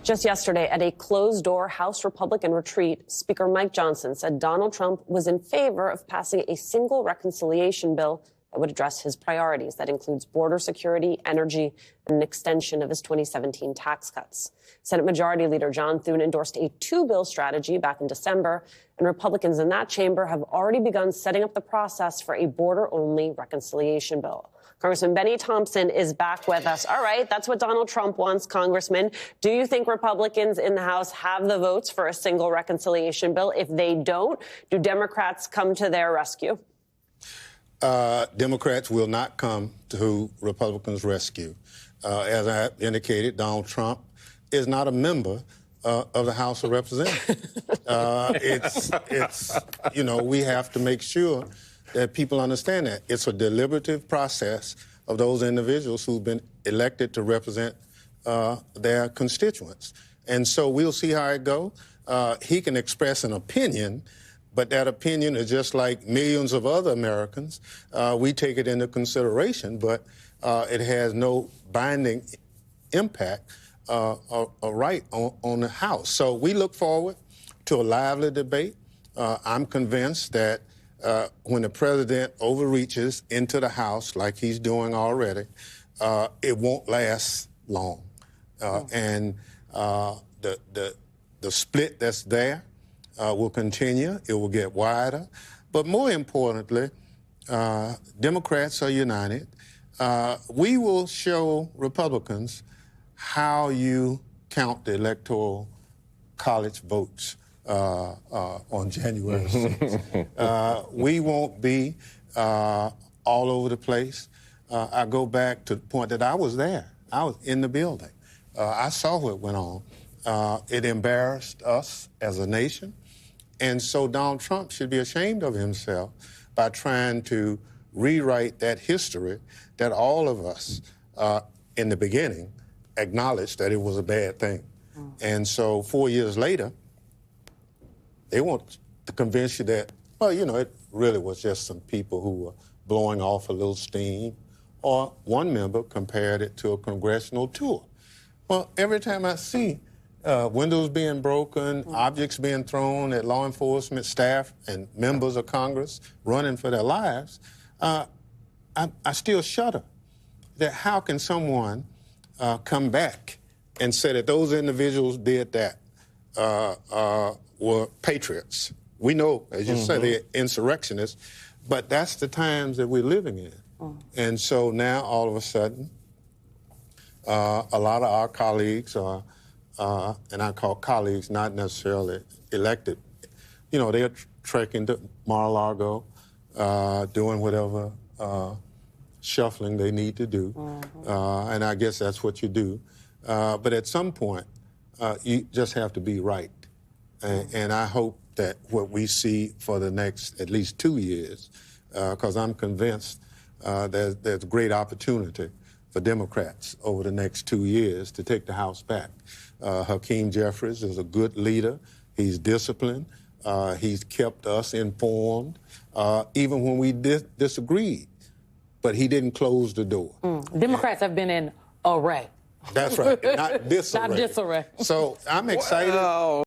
Just yesterday, at a closed-door House Republican retreat, Speaker Mike Johnson said Donald Trump was in favor of passing a single reconciliation bill that would address his priorities. That includes border security, energy, and an extension of his 2017 tax cuts. Senate Majority Leader John Thune endorsed a two-bill strategy back in December, and Republicans in that chamber have already begun setting up the process for a border-only reconciliation bill. Congressman Benny Thompson is back with us. All right, that's what Donald Trump wants, Congressman. Do you think Republicans in the House have the votes for a single reconciliation bill? If they don't, do Democrats come to their rescue? Democrats will not come to Republicans' rescue. As I indicated, Donald Trump is not a member of the House of Representatives. We have to make sure that people understand that. It's a deliberative process of those individuals who've been elected to represent their constituents. And so we'll see how it goes. He can express an opinion, but that opinion is just like millions of other Americans. We take it into consideration, but it has no binding impact or right on the House. So we look forward to a lively debate. I'm convinced that when the president overreaches into the House, like he's doing already, it won't last long. And the split that's there will continue. It will get wider. But more importantly, Democrats are united. We will show Republicans how you count the Electoral College votes on January 6th. We won't be all over the place. I go back to the point that I was there. I was in the building. I saw what went on. It embarrassed us as a nation. And so Donald Trump should be ashamed of himself by trying to rewrite that history that all of us in the beginning acknowledged that it was a bad thing. And so 4 years later, they want to convince you that, well, it really was just some people who were blowing off a little steam, or one member compared it to a congressional tour. Well, every time I see windows being broken, objects being thrown at law enforcement staff and members of Congress running for their lives, I still shudder. That how can someone come back and say that those individuals did that were patriots? We know, as you say, they're insurrectionists, but that's the times that we're living in. And so now, all of a sudden, a lot of our colleagues are, and I call colleagues not necessarily elected, they're trekking to Mar-a-Lago, doing whatever shuffling they need to do. And I guess that's what you do. But at some point, you just have to be right. And I hope that what we see for the next at least 2 years, because I'm convinced there's great opportunity for Democrats over the next 2 years to take the House back. Hakeem Jeffries is a good leader. He's disciplined. He's kept us informed, even when we disagreed. But he didn't close the door. Democrats have been in array. That's right, not disarray. Not disarray. So I'm excited. Wow.